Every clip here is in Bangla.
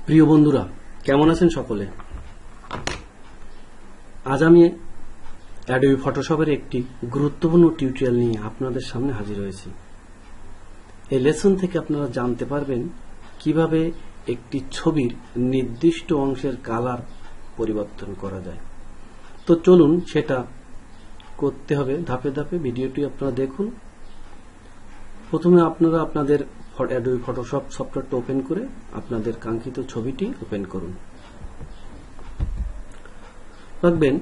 প্রিয় বন্ধুরা, কেমন আছেন সকলে? আজ আমি অ্যাডোবি ফটোশপের একটি গুরুত্বপূর্ণ টিউটোরিয়াল নিয়ে আপনাদের সামনে হাজির হয়েছি। এই লেসন থেকে আপনারা জানতে পারবেন কিভাবে একটি ছবির নির্দিষ্ট অংশের কালার পরিবর্তন করা যায়। তো চলুন সেটা করতে হবে ধাপে ধাপে। ভিডিওটি আপনারা দেখুন। প্রথমে আপনারা আপনাদের অ্যাডোবি ফটোশপ সফটওয়্যারটা ওপেন করে আপনাদের কাঙ্ক্ষিত ছবিটি ওপেন করুন। রাখবেন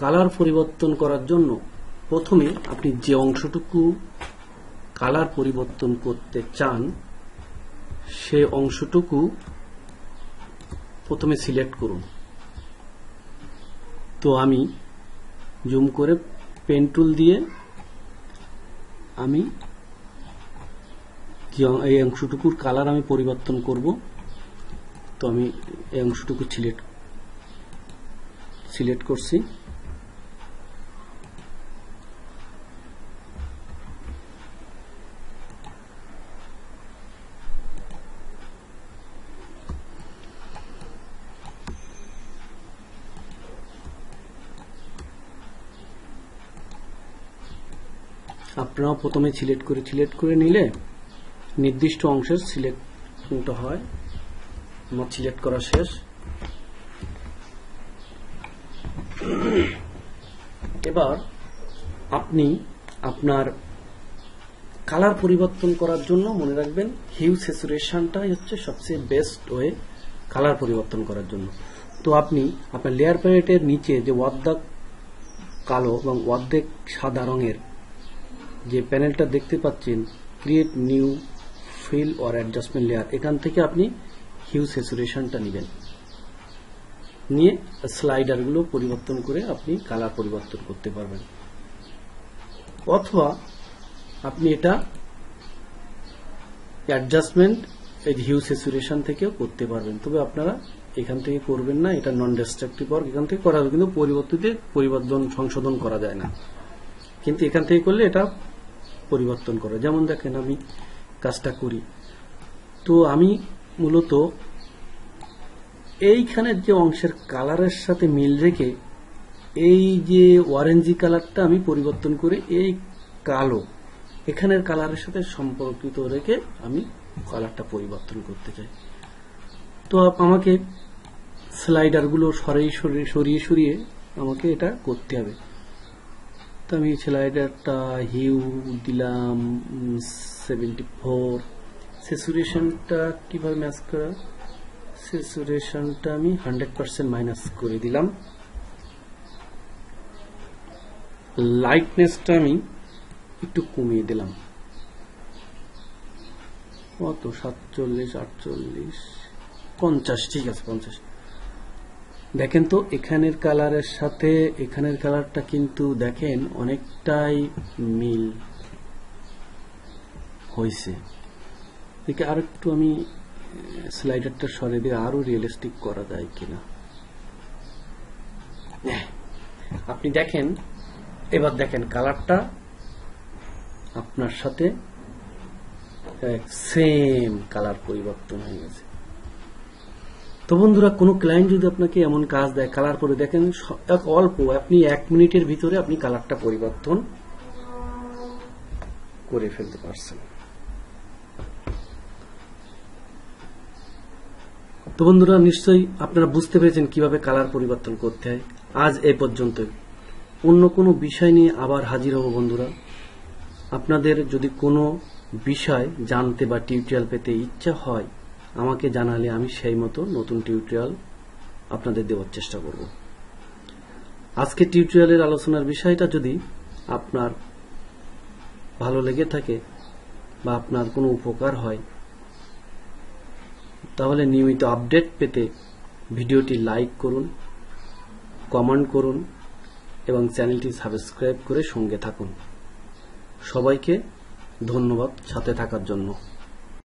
কালার পরিবর্তন করার জন্য প্রথমে আপনি যে অংশটুকু কালার পরিবর্তন করতে চান সে অংশটুকু প্রথমে সিলেক্ট করুন। তো আমি জুম করে পেন টুল দিয়ে আমি এই অংশটুকুর কালার আমি পরিবর্তন করব। তো আমি এই অংশটুকু সিলেক্ট করছি। আপনারাও প্রথমে সিলেক্ট করে নিলে নির্দিষ্ট অংশের সিলেক্ট হয়। আমার সিলেক্ট করা শেষ। এবার আপনি আপনার কালার পরিবর্তন করার জন্য মনে রাখবেন হিউ স্যাচুরেশনটাই হচ্ছে সবচেয়ে বেস্ট ওয়ে কালার পরিবর্তন করার জন্য। তো আপনি আপনার লেয়ার প্যালেটের নিচে যে অর্ধেক কালো এবং অর্ধেক সাদা রঙের যে প্যানেলটা দেখতে পাচ্ছেন, create new fill or adjustment layer, এখান থেকে আপনি হিউ স্যাচুরেশনটা নেবেন, নিয়ে স্লাইডারগুলো পরিবর্তন করে আপনি কালার পরিবর্তন করতে পারবেন। অথবা আপনি এটা অ্যাডজাস্টমেন্ট এই হিউ স্যাচুরেশন থেকেও করতে পারবেন। তবে আপনারা এখান থেকে করবেন না, এটা নন ডিস্ট্রাকটিভ ওয়ার্ক। এখান থেকে করা হবে কিন্তু পরিবর্তন সংশোধন করা যায় না, কিন্তু এখান থেকে করলে এটা পরিবর্তন করে। যেমন দেখেন আমি কাজটা করি। তো আমি মূলত এইখানের যে অংশের কালারের সাথে মিল রেখে এই যে অরেঞ্জি কালারটা আমি পরিবর্তন করে এই কালো এখানের কালারের সাথে সম্পর্কিত রেখে আমি কালারটা পরিবর্তন করতে চাই। তো আমাকে স্লাইডারগুলো সরিয়ে আমাকে এটা করতে হবে। তো আমি স্লাইডারটা হিউ দিলাম 74। স্যাচুরেশনটা কিভাবে ম্যাচ করা, স্যাচুরেশনটা আমি 100% মাইনাস করে দিলাম। লাইটনেসটা আমি একটু কমিয়ে দিলাম, কত 47, 48, 50, ঠিক আছে 50। দেখেন তো এখানের কালারের সাথে এখানের কালারটা কিন্তু দেখেন অনেকটাই মিল হয়েছে। দেখে আর একটু আমি স্লাইডারটা সরে দিয়ে আরো রিয়েলিস্টিক করা যায় কিনা। আপনি দেখেন, এবার দেখেন কালারটা আপনার সাথে সেম কালার পরিবর্তন হয়ে গেছে। তো বন্ধুরা, কোনো ক্লায়েন্ট যদি আপনাকে এমন কাজ দেয় কালার করে, দেখেন অল্প আপনি 1 মিনিটের ভিতরে আপনি কালারটা পরিবর্তন করে ফেলতে পারছেন। তো বন্ধুরা, নিশ্চয়ই আপনারা বুঝতে পেরেছেন কিভাবে কালার পরিবর্তন করতে হয়। আজ এই পর্যন্ত। অন্য কোনো বিষয় নিয়ে আবার হাজির হব বন্ধুরা। আপনাদের যদি কোনো বিষয় জানতে বা টিউটোরিয়াল পেতে ইচ্ছা হয় আমাকে জানালে আমি সেই মতো নতুন টিউটোরিয়াল আপনাদের দেওয়ার চেষ্টা করব। আজকে টিউটোরিয়ালের আলোচনার বিষয়টা যদি আপনার ভালো লেগে থাকে বা আপনার কোনো উপকার হয় তাহলে নিয়মিত আপডেট পেতে ভিডিওটি লাইক করুন, কমেন্ট করুন এবং চ্যানেলটি সাবস্ক্রাইব করে সঙ্গে থাকুন। সবাইকে ধন্যবাদ সাথে থাকার জন্য।